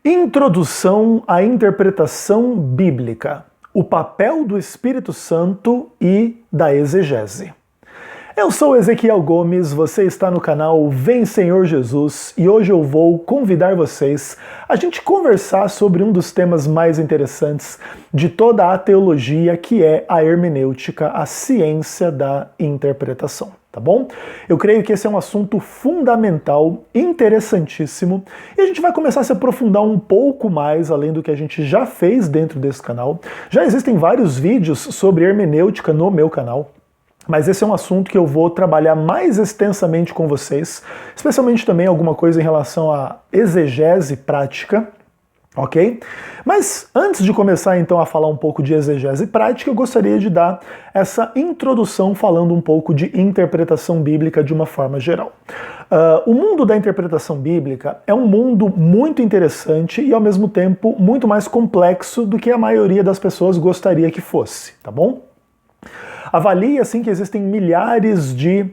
Introdução à interpretação bíblica, o papel do Espírito Santo e da exegese. Eu sou Ezequiel Gomes, você está no canal Vem Senhor Jesus e hoje eu vou convidar vocês a gente conversar sobre um dos temas mais interessantes de toda a teologia, que é a hermenêutica, a ciência da interpretação. Tá bom? Eu creio que esse é um assunto fundamental, interessantíssimo, e a gente vai começar a se aprofundar um pouco mais, além do que a gente já fez dentro desse canal. Já existem vários vídeos sobre hermenêutica no meu canal, mas esse é um assunto que eu vou trabalhar mais extensamente com vocês, especialmente também alguma coisa em relação à exegese prática. Ok? Mas antes de começar então a falar um pouco de exegese prática, eu gostaria de dar essa introdução falando um pouco de interpretação bíblica de uma forma geral. O mundo da interpretação bíblica é um mundo muito interessante e ao mesmo tempo muito mais complexo do que a maioria das pessoas gostaria que fosse, tá bom? Avalie assim que existem milhares de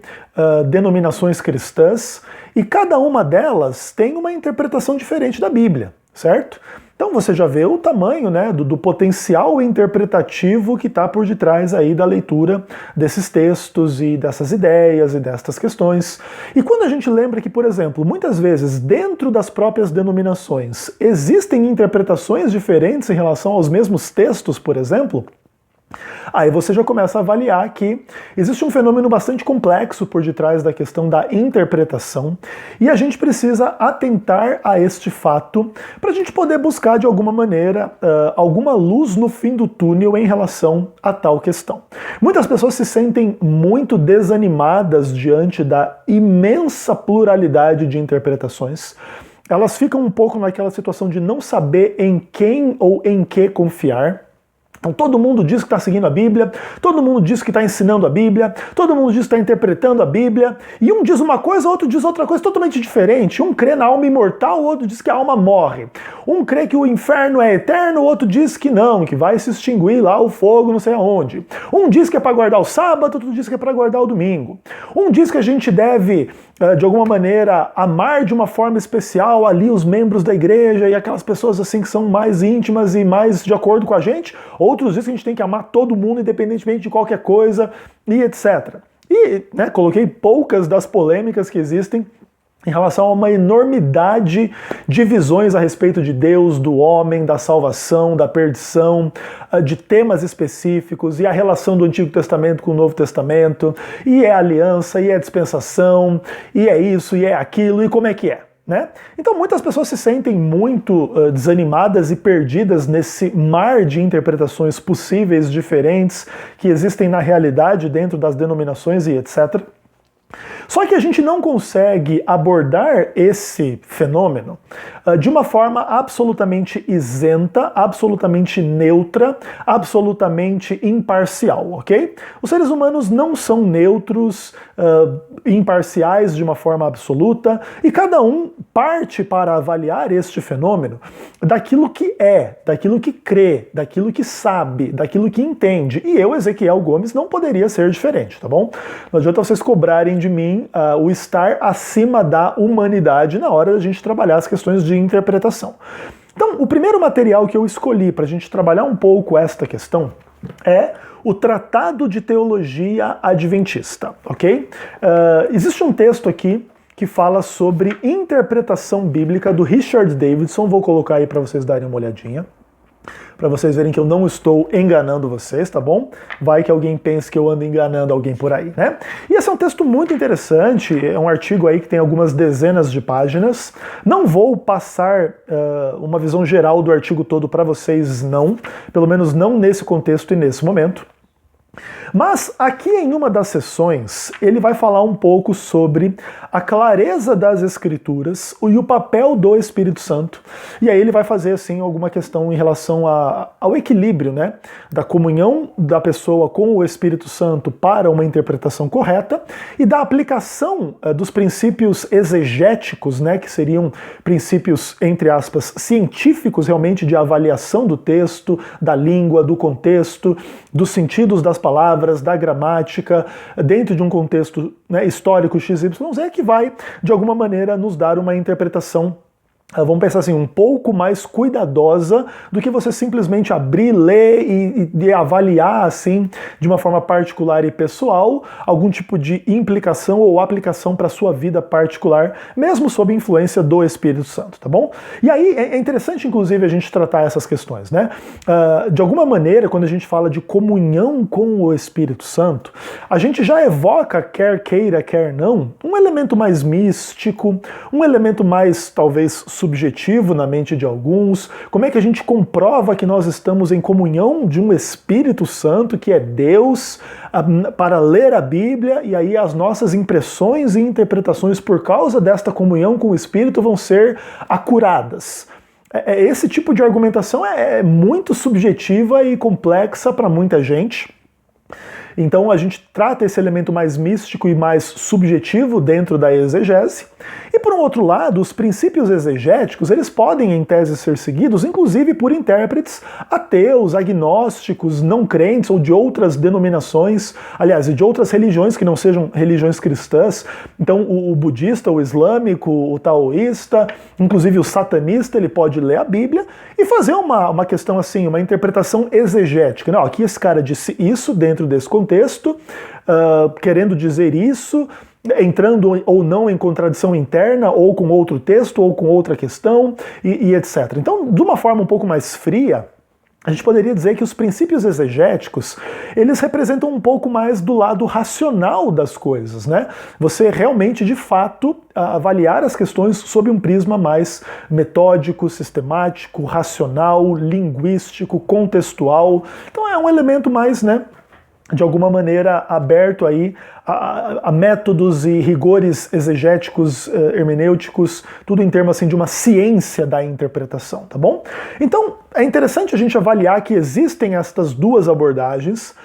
denominações cristãs e cada uma delas tem uma interpretação diferente da Bíblia. Certo? Então você já vê o tamanho, né, do potencial interpretativo que está por detrás aí da leitura desses textos e dessas ideias e destas questões. E quando a gente lembra que, por exemplo, muitas vezes dentro das próprias denominações existem interpretações diferentes em relação aos mesmos textos, por exemplo, aí você já começa a avaliar que existe um fenômeno bastante complexo por detrás da questão da interpretação e a gente precisa atentar a este fato para a gente poder buscar de alguma maneira alguma luz no fim do túnel em relação a tal questão. Muitas pessoas se sentem muito desanimadas diante da imensa pluralidade de interpretações. Elas ficam um pouco naquela situação de não saber em quem ou em que confiar. Então todo mundo diz que está seguindo a Bíblia, todo mundo diz que está ensinando a Bíblia, todo mundo diz que está interpretando a Bíblia, e um diz uma coisa, outro diz outra coisa totalmente diferente. Um crê na alma imortal, o outro diz que a alma morre. Um crê que o inferno é eterno, o outro diz que não, que vai se extinguir lá o fogo não sei aonde. Um diz que é para guardar o sábado, outro diz que é para guardar o domingo. Um diz que a gente deve, de alguma maneira, amar de uma forma especial ali os membros da igreja e aquelas pessoas assim que são mais íntimas e mais de acordo com a gente. Outros dizem que a gente tem que amar todo mundo, independentemente de qualquer coisa, e etc. E coloquei poucas das polêmicas que existem em relação a uma enormidade de visões a respeito de Deus, do homem, da salvação, da perdição, de temas específicos, e a relação do Antigo Testamento com o Novo Testamento, e é aliança, e é dispensação, e é isso, e é aquilo, e como é que é? Né? Então muitas pessoas se sentem muito desanimadas e perdidas nesse mar de interpretações possíveis, diferentes, que existem na realidade dentro das denominações e etc. Só que a gente não consegue abordar esse fenômeno de uma forma absolutamente isenta, absolutamente neutra, absolutamente imparcial, ok? Os seres humanos não são neutros, imparciais de uma forma absoluta, e cada um parte para avaliar este fenômeno daquilo que é, daquilo que crê, daquilo que sabe, daquilo que entende. E eu, Ezequiel Gomes, não poderia ser diferente, tá bom? Não adianta vocês cobrarem de mim o estar acima da humanidade na hora da gente trabalhar as questões de interpretação. Então, o primeiro material que eu escolhi para a gente trabalhar um pouco esta questão é o Tratado de Teologia Adventista, ok? Existe um texto aqui que fala sobre interpretação bíblica do Richard Davidson, vou colocar aí para vocês darem uma olhadinha, para vocês verem que eu não estou enganando vocês, tá bom? Vai que alguém pense que eu ando enganando alguém por aí, né? E esse é um texto muito interessante, é um artigo aí que tem algumas dezenas de páginas. Não vou passar uma visão geral do artigo todo para vocês, não, pelo menos não nesse contexto e nesse momento. Mas aqui em uma das sessões ele vai falar um pouco sobre a clareza das Escrituras e o papel do Espírito Santo. E aí ele vai fazer assim alguma questão em relação ao equilíbrio, né, da comunhão da pessoa com o Espírito Santo para uma interpretação correta e da aplicação dos princípios exegéticos, né, que seriam princípios, entre aspas, científicos realmente de avaliação do texto, da língua, do contexto, dos sentidos das palavras, da gramática, dentro de um contexto, né, histórico XYZ, que vai, de alguma maneira, nos dar uma interpretação vamos pensar assim, um pouco mais cuidadosa do que você simplesmente abrir, ler e avaliar assim, de uma forma particular e pessoal, algum tipo de implicação ou aplicação para a sua vida particular, mesmo sob influência do Espírito Santo, tá bom? E aí é interessante, inclusive, a gente tratar essas questões, né? De alguma maneira, quando a gente fala de comunhão com o Espírito Santo, a gente já evoca, quer queira, quer não, um elemento mais místico, um elemento mais, talvez, subjetivo na mente de alguns. Como é que a gente comprova que nós estamos em comunhão de um Espírito Santo, que é Deus, para ler a Bíblia, e aí as nossas impressões e interpretações por causa desta comunhão com o Espírito vão ser acuradas. Esse tipo de argumentação é muito subjetiva e complexa para muita gente. Então a gente trata esse elemento mais místico e mais subjetivo dentro da exegese. E por um outro lado, os princípios exegéticos, eles podem em tese ser seguidos, inclusive por intérpretes ateus, agnósticos, não crentes ou de outras denominações, aliás, de outras religiões que não sejam religiões cristãs. Então o budista, o islâmico, o taoísta, inclusive o satanista, ele pode ler a Bíblia e fazer uma questão assim, uma interpretação exegética. Não, aqui esse cara disse isso dentro desse contexto, querendo dizer isso, entrando ou não em contradição interna, ou com outro texto, ou com outra questão, e etc. Então, de uma forma um pouco mais fria, a gente poderia dizer que os princípios exegéticos, eles representam um pouco mais do lado racional das coisas, né? Você realmente, de fato, avaliar as questões sob um prisma mais metódico, sistemático, racional, linguístico, contextual. Então é um elemento mais, né, de alguma maneira aberto aí a métodos e rigores exegéticos, hermenêuticos, tudo em termos assim de uma ciência da interpretação, tá bom? Então é interessante a gente avaliar que existem estas duas abordagens.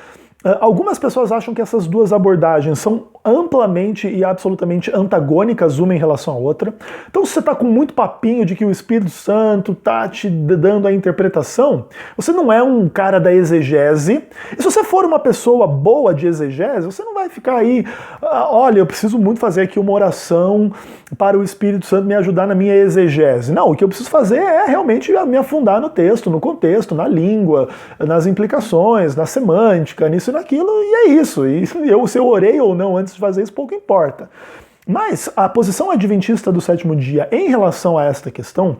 Algumas pessoas acham que essas duas abordagens são amplamente e absolutamente antagônicas uma em relação à outra. Então, se você está com muito papinho de que o Espírito Santo está te dando a interpretação, você não é um cara da exegese. E se você for uma pessoa boa de exegese, você não vai ficar aí, olha, eu preciso muito fazer aqui uma oração para o Espírito Santo me ajudar na minha exegese. Não, o que eu preciso fazer é realmente me afundar no texto, no contexto, na língua, nas implicações, na semântica, nisso e naquilo, e é isso. E se eu orei ou não antes de fazer isso, pouco importa. Mas a posição adventista do sétimo dia em relação a esta questão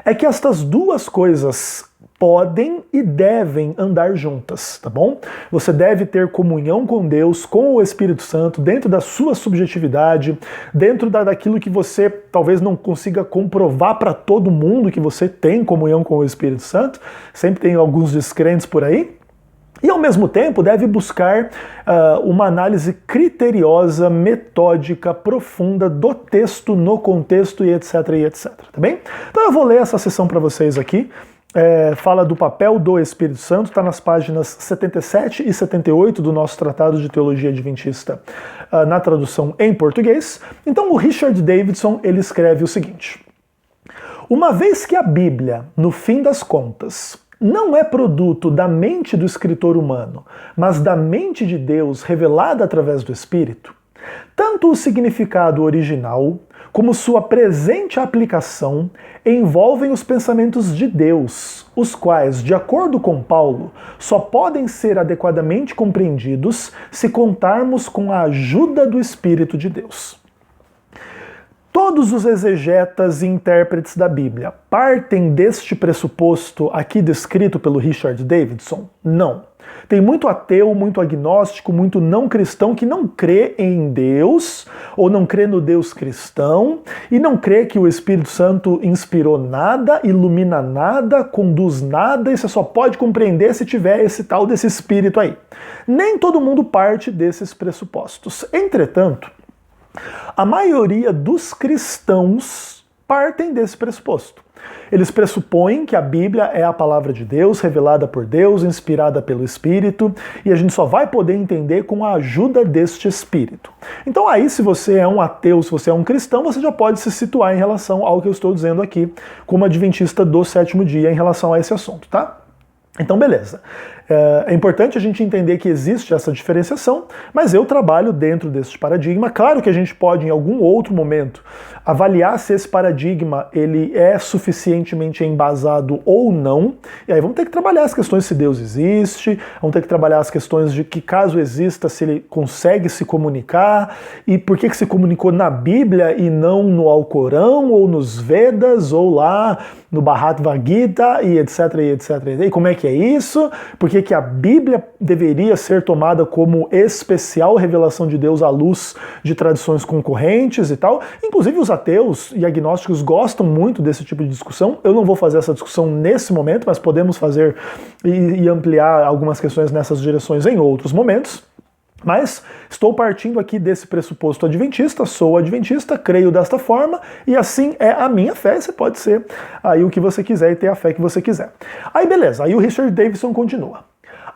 é que estas duas coisas podem e devem andar juntas, tá bom? Você deve ter comunhão com Deus, com o Espírito Santo, dentro da sua subjetividade, dentro daquilo que você talvez não consiga comprovar para todo mundo que você tem comunhão com o Espírito Santo. Sempre tem alguns descrentes por aí. E, ao mesmo tempo, deve buscar uma análise criteriosa, metódica, profunda do texto, no contexto e etc, tá bem? Então eu vou ler essa sessão para vocês aqui. Fala do papel do Espírito Santo, está nas páginas 77 e 78 do nosso Tratado de Teologia Adventista, na tradução em português. Então o Richard Davidson, ele escreve o seguinte: uma vez que a Bíblia, no fim das contas, não é produto da mente do escritor humano, mas da mente de Deus revelada através do Espírito, tanto o significado original como sua presente aplicação envolvem os pensamentos de Deus, os quais, de acordo com Paulo, só podem ser adequadamente compreendidos se contarmos com a ajuda do Espírito de Deus. Todos os exegetas e intérpretes da Bíblia partem deste pressuposto aqui descrito pelo Richard Davidson? Não. Tem muito ateu, muito agnóstico, muito não cristão que não crê em Deus, ou não crê no Deus cristão, e não crê que o Espírito Santo inspirou nada, ilumina nada, conduz nada, e você só pode compreender se tiver esse tal desse Espírito aí. Nem todo mundo parte desses pressupostos. Entretanto, a maioria dos cristãos partem desse pressuposto. Eles pressupõem que a Bíblia é a palavra de Deus, revelada por Deus, inspirada pelo Espírito, e a gente só vai poder entender com a ajuda deste Espírito. Então aí, se você é um ateu, se você é um cristão, você já pode se situar em relação ao que eu estou dizendo aqui, como adventista do sétimo dia em relação a esse assunto, tá? Então, beleza. É importante a gente entender que existe essa diferenciação, mas eu trabalho dentro desse paradigma. Claro que a gente pode, em algum outro momento, avaliar se esse paradigma ele é suficientemente embasado ou não. E aí vamos ter que trabalhar as questões se Deus existe, vamos ter que trabalhar as questões de que, caso exista, se ele consegue se comunicar, e por que se comunicou na Bíblia e não no Alcorão, ou nos Vedas, ou lá no Bhagavad Gita, e etc, e etc. E como é que é isso? Por que a Bíblia deveria ser tomada como especial revelação de Deus à luz de tradições concorrentes e tal? Inclusive os ateus e agnósticos gostam muito desse tipo de discussão. Eu não vou fazer essa discussão nesse momento, mas podemos fazer e ampliar algumas questões nessas direções em outros momentos. Mas estou partindo aqui desse pressuposto adventista, sou adventista, creio desta forma, e assim é a minha fé. Você pode ser aí o que você quiser e ter a fé que você quiser. Aí beleza, aí o Richard Davidson continua.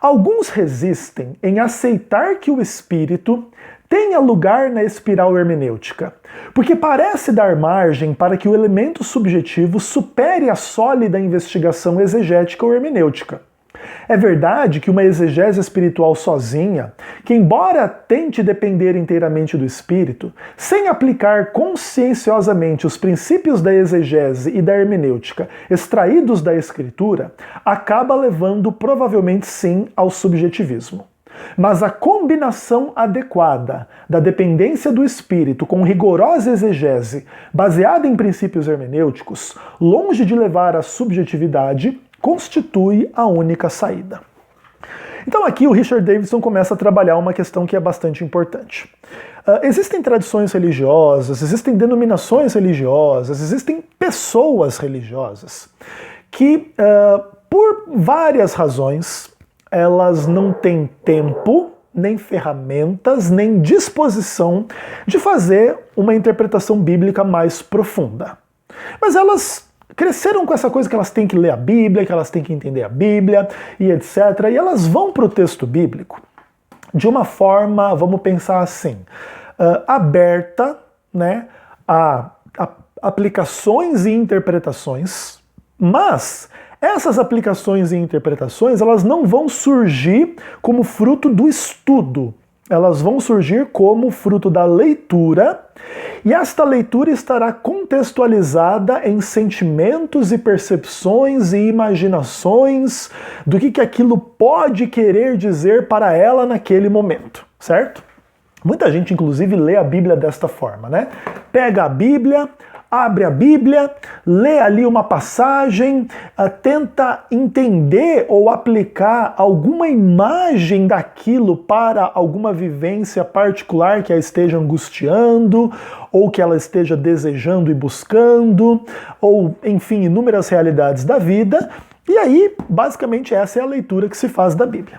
Alguns resistem em aceitar que o espírito tenha lugar na espiral hermenêutica, porque parece dar margem para que o elemento subjetivo supere a sólida investigação exegética ou hermenêutica. É verdade que uma exegese espiritual sozinha, que embora tente depender inteiramente do espírito, sem aplicar conscienciosamente os princípios da exegese e da hermenêutica extraídos da escritura, acaba levando provavelmente sim ao subjetivismo. Mas a combinação adequada da dependência do espírito com rigorosa exegese, baseada em princípios hermenêuticos, longe de levar à subjetividade, constitui a única saída. Então aqui o Richard Davidson começa a trabalhar uma questão que é bastante importante. Existem tradições religiosas, existem denominações religiosas, existem pessoas religiosas que, por várias razões, elas não têm tempo, nem ferramentas, nem disposição de fazer uma interpretação bíblica mais profunda. Mas elas cresceram com essa coisa que elas têm que ler a Bíblia, que elas têm que entender a Bíblia e etc. E elas vão para o texto bíblico de uma forma, vamos pensar assim, aberta, né, a aplicações e interpretações, mas essas aplicações e interpretações elas não vão surgir como fruto do estudo. Elas vão surgir como fruto da leitura, e esta leitura estará contextualizada em sentimentos e percepções e imaginações do que aquilo pode querer dizer para ela naquele momento, certo? Muita gente, inclusive, lê a Bíblia desta forma, né? Pega a Bíblia, abre a Bíblia, lê ali uma passagem, tenta entender ou aplicar alguma imagem daquilo para alguma vivência particular que a esteja angustiando, ou que ela esteja desejando e buscando, ou, enfim, inúmeras realidades da vida. E aí, basicamente, essa é a leitura que se faz da Bíblia.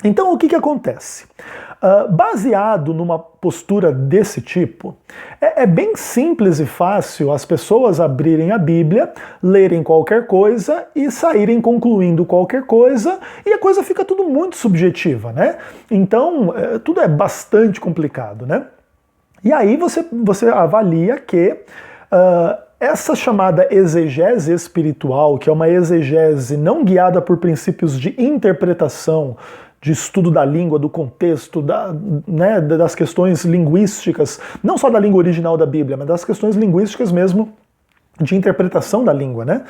Então, o que acontece? Baseado numa postura desse tipo, é bem simples e fácil as pessoas abrirem a Bíblia, lerem qualquer coisa e saírem concluindo qualquer coisa, e a coisa fica tudo muito subjetiva, né? Então, tudo é bastante complicado, né? E aí você avalia que essa chamada exegese espiritual, que é uma exegese não guiada por princípios de interpretação, de estudo da língua, do contexto, das questões linguísticas, não só da língua original da Bíblia, mas das questões linguísticas mesmo, de interpretação da língua, né?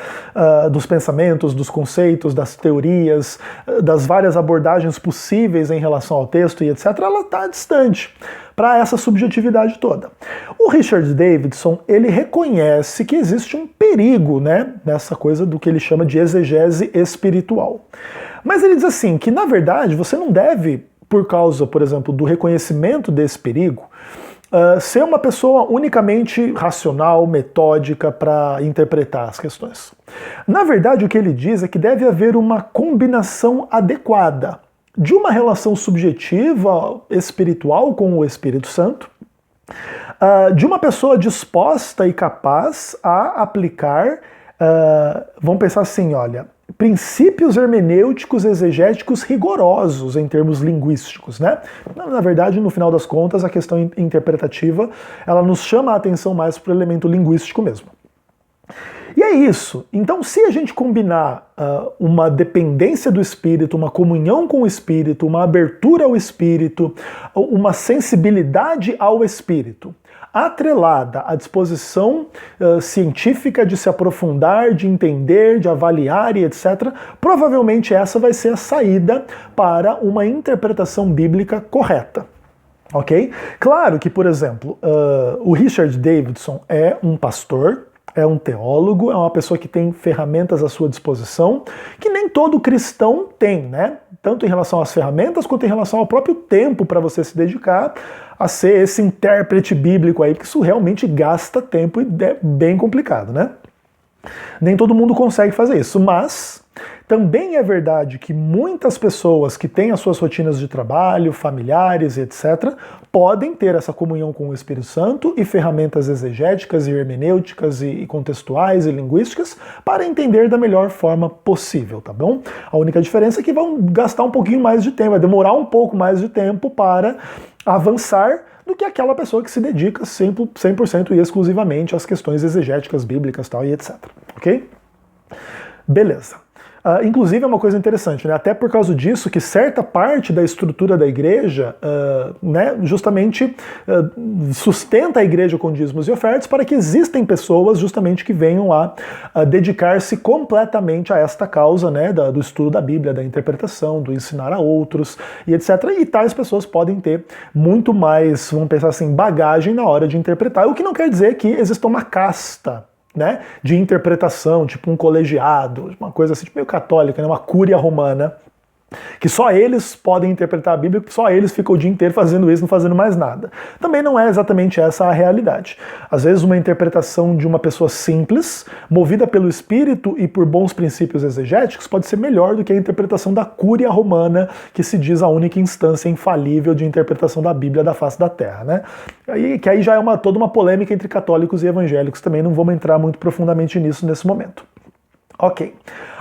Dos pensamentos, dos conceitos, das teorias, das várias abordagens possíveis em relação ao texto e etc., ela está distante para essa subjetividade toda. O Richard Davidson, ele reconhece que existe um perigo, né, nessa coisa do que ele chama de exegese espiritual. Mas ele diz assim, que na verdade você não deve, por causa, por exemplo, do reconhecimento desse perigo, ser uma pessoa unicamente racional, metódica para interpretar as questões. Na verdade, o que ele diz é que deve haver uma combinação adequada de uma relação subjetiva, espiritual com o Espírito Santo, de uma pessoa disposta e capaz a aplicar, vamos pensar assim, olha, princípios hermenêuticos exegéticos rigorosos em termos linguísticos, né? Na verdade, no final das contas, a questão interpretativa, ela nos chama a atenção mais para o elemento linguístico mesmo. E é isso. Então, se a gente combinar uma dependência do Espírito, uma comunhão com o Espírito, uma abertura ao Espírito, uma sensibilidade ao Espírito, atrelada à disposição científica de se aprofundar, de entender, de avaliar e etc., provavelmente essa vai ser a saída para uma interpretação bíblica correta. Ok? Claro que, por exemplo, o Richard Davidson é um pastor, é um teólogo, é uma pessoa que tem ferramentas à sua disposição, que nem todo cristão tem, né? Tanto em relação às ferramentas, quanto em relação ao próprio tempo para você se dedicar a ser esse intérprete bíblico aí, porque isso realmente gasta tempo e é bem complicado, né? Nem todo mundo consegue fazer isso, mas também é verdade que muitas pessoas que têm as suas rotinas de trabalho, familiares, etc., podem ter essa comunhão com o Espírito Santo e ferramentas exegéticas e hermenêuticas e contextuais e linguísticas para entender da melhor forma possível, tá bom? A única diferença é que vão gastar um pouquinho mais de tempo, vai demorar um pouco mais de tempo para avançar do que aquela pessoa que se dedica 100% e exclusivamente às questões exegéticas, bíblicas, tal, e etc. Ok? Beleza. Inclusive é uma coisa interessante, né? Até por causa disso que certa parte da estrutura da igreja né, justamente sustenta a igreja com dízimos e ofertas para que existem pessoas justamente que venham a dedicar-se completamente a esta causa, né, do estudo da Bíblia, da interpretação, do ensinar a outros e etc. E tais pessoas podem ter muito mais, vamos pensar assim, bagagem na hora de interpretar, o que não quer dizer que exista uma casta, né, de interpretação, tipo um colegiado, uma coisa assim, tipo meio católica, né, uma cúria romana, que só eles podem interpretar a Bíblia, que só eles ficam o dia inteiro fazendo isso, não fazendo mais nada. Também não é exatamente essa a realidade. Às vezes uma interpretação de uma pessoa simples, movida pelo Espírito e por bons princípios exegéticos, pode ser melhor do que a interpretação da cúria romana, que se diz a única instância infalível de interpretação da Bíblia da face da Terra, né? Que aí já é toda uma polêmica entre católicos e evangélicos, também não vamos entrar muito profundamente nisso nesse momento. Ok.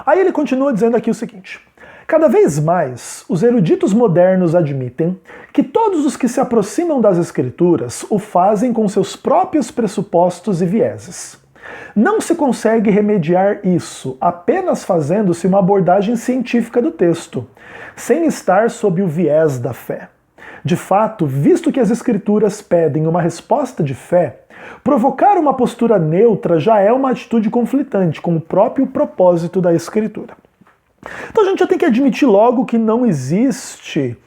Aí ele continua dizendo aqui o seguinte: cada vez mais, os eruditos modernos admitem que todos os que se aproximam das Escrituras o fazem com seus próprios pressupostos e vieses. Não se consegue remediar isso apenas fazendo-se uma abordagem científica do texto, sem estar sob o viés da fé. De fato, visto que as Escrituras pedem uma resposta de fé, provocar uma postura neutra já é uma atitude conflitante com o próprio propósito da Escritura. Então a gente já tem que admitir logo que não existe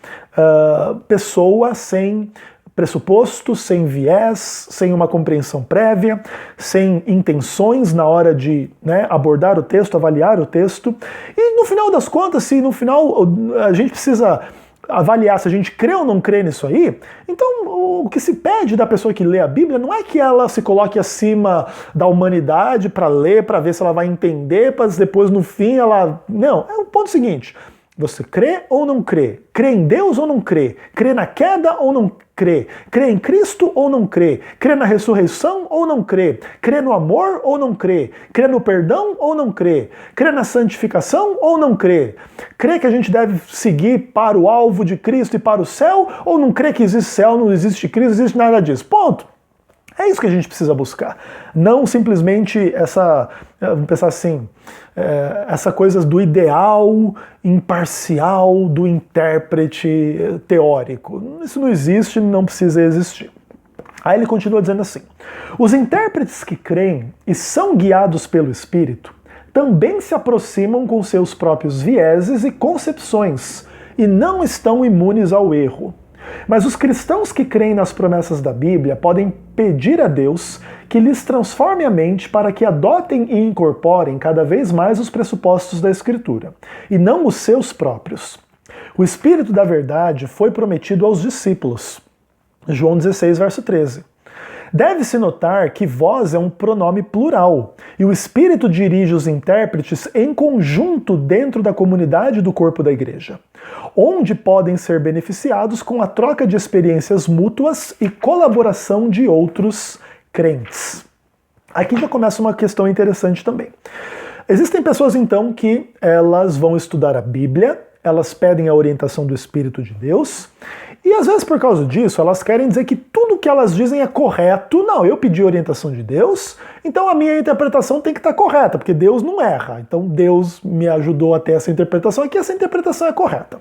pessoa sem pressuposto, sem viés, sem uma compreensão prévia, sem intenções na hora de, né, abordar o texto, avaliar o texto. E no final das contas, se no final a gente precisa avaliar se a gente crê ou não crê nisso aí, então o que se pede da pessoa que lê a Bíblia não é que ela se coloque acima da humanidade para ler, para ver se ela vai entender, para depois no fim ela... Não, é o ponto seguinte: você crê ou não crê? Crê em Deus ou não crê? Crê na queda ou não crê? Crê em Cristo ou não crê? Crê na ressurreição ou não crê? Crê no amor ou não crê? Crê no perdão ou não crê? Crê na santificação ou não crê? Crê que a gente deve seguir para o alvo de Cristo e para o céu? Ou não crê que existe céu, não existe Cristo, não existe nada disso? Ponto. É isso que a gente precisa buscar. Não simplesmente vamos pensar assim, essa coisa do ideal imparcial do intérprete teórico. Isso não existe, não precisa existir. Aí ele continua dizendo assim: os intérpretes que creem e são guiados pelo Espírito também se aproximam com seus próprios vieses e concepções e não estão imunes ao erro. Mas os cristãos que creem nas promessas da Bíblia podem pedir a Deus que lhes transforme a mente para que adotem e incorporem cada vez mais os pressupostos da Escritura, e não os seus próprios. O Espírito da Verdade foi prometido aos discípulos. João 16, verso 13. Deve-se notar que vós é um pronome plural, e o Espírito dirige os intérpretes em conjunto dentro da comunidade do corpo da igreja, onde podem ser beneficiados com a troca de experiências mútuas e colaboração de outros crentes. Aqui já começa uma questão interessante também. Existem pessoas então que elas vão estudar a Bíblia, elas pedem a orientação do Espírito de Deus, E às vezes por causa disso, elas querem dizer que tudo que elas dizem é correto. Não, eu pedi orientação de Deus, então a minha interpretação tem que estar correta, porque Deus não erra. Então Deus me ajudou a ter essa interpretação e que essa interpretação é correta.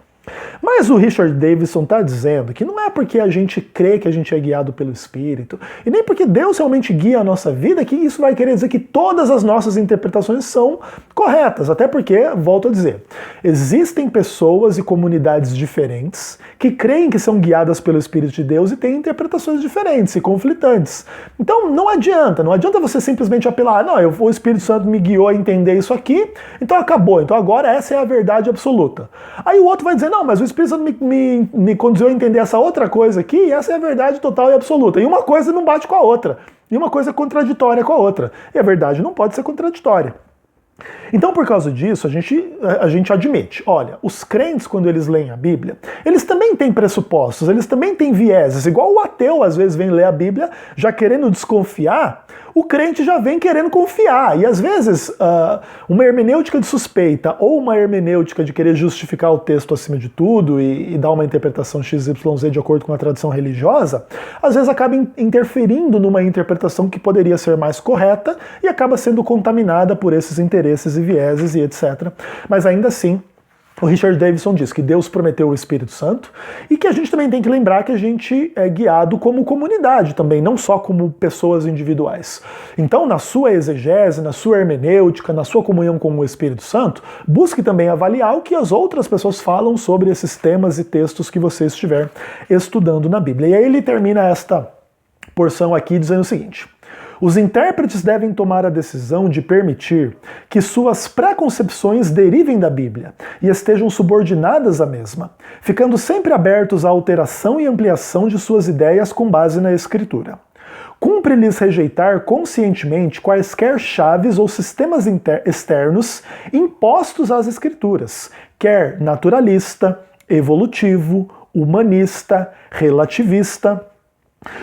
Mas o Richard Davidson está dizendo que não é porque a gente crê que a gente é guiado pelo Espírito, e nem porque Deus realmente guia a nossa vida, que isso vai querer dizer que todas as nossas interpretações são corretas. Até porque, volto a dizer, existem pessoas e comunidades diferentes que creem que são guiadas pelo Espírito de Deus e têm interpretações diferentes e conflitantes. Então não adianta você simplesmente apelar, não, o Espírito Santo me guiou a entender isso aqui, então acabou, então agora essa é a verdade absoluta. Aí o outro vai dizer, não, mas o Espírito Santo me conduziu a entender essa outra coisa aqui, e essa é a verdade total e absoluta. E uma coisa não bate com a outra, e uma coisa é contraditória com a outra. E a verdade não pode ser contraditória. Então, por causa disso, a gente admite, olha, os crentes, quando eles leem a Bíblia, eles também têm pressupostos, eles também têm vieses, igual o ateu às vezes vem ler a Bíblia já querendo desconfiar, o crente já vem querendo confiar. E às vezes, uma hermenêutica de suspeita ou uma hermenêutica de querer justificar o texto acima de tudo e dar uma interpretação XYZ de acordo com a tradição religiosa, às vezes acaba interferindo numa interpretação que poderia ser mais correta e acaba sendo contaminada por esses interesses e vieses e etc. Mas ainda assim, o Richard Davidson diz que Deus prometeu o Espírito Santo e que a gente também tem que lembrar que a gente é guiado como comunidade também, não só como pessoas individuais. Então, na sua exegese, na sua hermenêutica, na sua comunhão com o Espírito Santo, busque também avaliar o que as outras pessoas falam sobre esses temas e textos que você estiver estudando na Bíblia. E aí ele termina esta porção aqui dizendo o seguinte: os intérpretes devem tomar a decisão de permitir que suas preconcepções derivem da Bíblia e estejam subordinadas à mesma, ficando sempre abertos à alteração e ampliação de suas ideias com base na Escritura. Cumpre-lhes rejeitar conscientemente quaisquer chaves ou sistemas externos impostos às Escrituras, quer naturalista, evolutivo, humanista, relativista.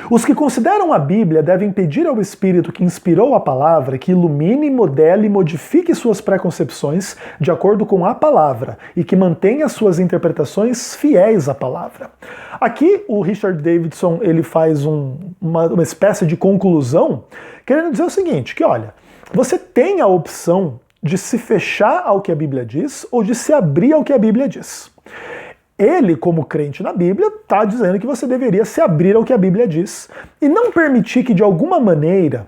Os que consideram a Bíblia devem pedir ao Espírito que inspirou a palavra que ilumine, modele e modifique suas preconcepções de acordo com a palavra e que mantenha suas interpretações fiéis à palavra. Aqui o Richard Davidson ele faz uma espécie de conclusão, querendo dizer o seguinte, que olha, você tem a opção de se fechar ao que a Bíblia diz ou de se abrir ao que a Bíblia diz. Ele, como crente na Bíblia, está dizendo que você deveria se abrir ao que a Bíblia diz e não permitir que, de alguma maneira,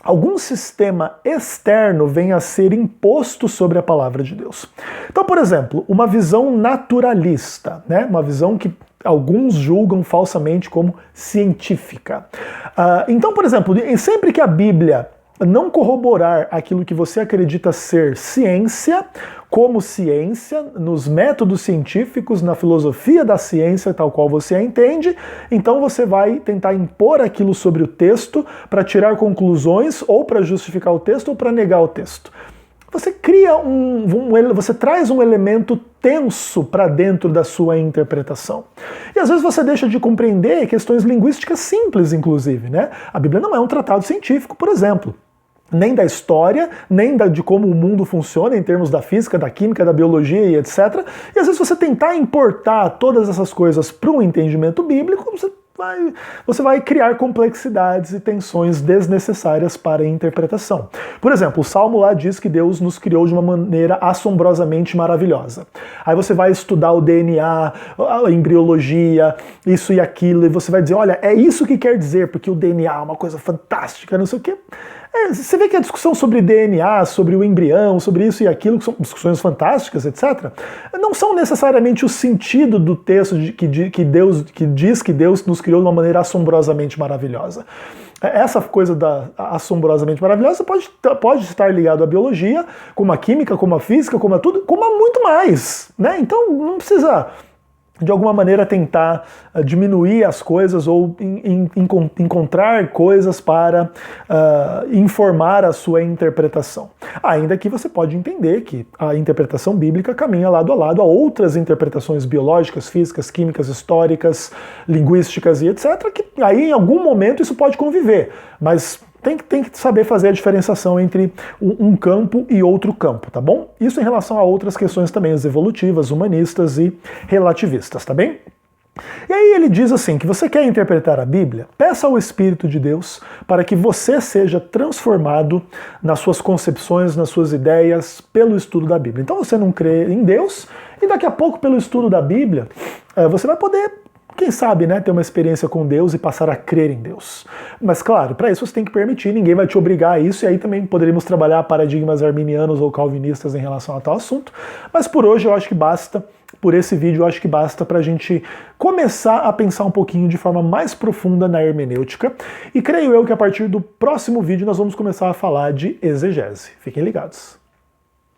algum sistema externo venha a ser imposto sobre a palavra de Deus. Então, por exemplo, uma visão naturalista, né? Uma visão que alguns julgam falsamente como científica. Então, por exemplo, sempre que a Bíblia não corroborar aquilo que você acredita ser ciência, como ciência, nos métodos científicos, na filosofia da ciência tal qual você a entende, então você vai tentar impor aquilo sobre o texto para tirar conclusões ou para justificar o texto ou para negar o texto. Você cria você traz um elemento tenso para dentro da sua interpretação. E às vezes você deixa de compreender questões linguísticas simples, inclusive, né? A Bíblia não é um tratado científico, por exemplo. Nem da história, nem de como o mundo funciona em termos da física, da química, da biologia e etc. E às vezes você tentar importar todas essas coisas para um entendimento bíblico, você vai criar complexidades e tensões desnecessárias para a interpretação. Por exemplo, o Salmo lá diz que Deus nos criou de uma maneira assombrosamente maravilhosa. Aí você vai estudar o DNA, a embriologia, isso e aquilo, e você vai dizer, olha, é isso que quer dizer, porque o DNA é uma coisa fantástica, não sei o quê. Você vê que a discussão sobre DNA, sobre o embrião, sobre isso e aquilo, que são discussões fantásticas, etc., não são necessariamente o sentido do texto que diz que Deus nos criou de uma maneira assombrosamente maravilhosa. Essa coisa da assombrosamente maravilhosa pode estar ligado à biologia, como a química, como a física, como a tudo, como a muito mais, né? Então não precisa de alguma maneira tentar diminuir as coisas ou encontrar coisas para informar a sua interpretação. Ainda que você pode entender que a interpretação bíblica caminha lado a lado a outras interpretações biológicas, físicas, químicas, históricas, linguísticas e etc., que aí em algum momento isso pode conviver, mas tem que saber fazer a diferenciação entre um campo e outro campo, tá bom? Isso em relação a outras questões também, as evolutivas, humanistas e relativistas, tá bem? E aí ele diz assim, que você quer interpretar a Bíblia? Peça ao Espírito de Deus para que você seja transformado nas suas concepções, nas suas ideias, pelo estudo da Bíblia. Então você não crê em Deus, e daqui a pouco, pelo estudo da Bíblia, você vai poder, quem sabe, né, ter uma experiência com Deus e passar a crer em Deus. Mas claro, para isso você tem que permitir, ninguém vai te obrigar a isso, e aí também poderíamos trabalhar paradigmas arminianos ou calvinistas em relação a tal assunto. Mas por hoje eu acho que basta. Por esse vídeo, eu acho que basta para a gente começar a pensar um pouquinho de forma mais profunda na hermenêutica. E creio eu que a partir do próximo vídeo nós vamos começar a falar de exegese. Fiquem ligados.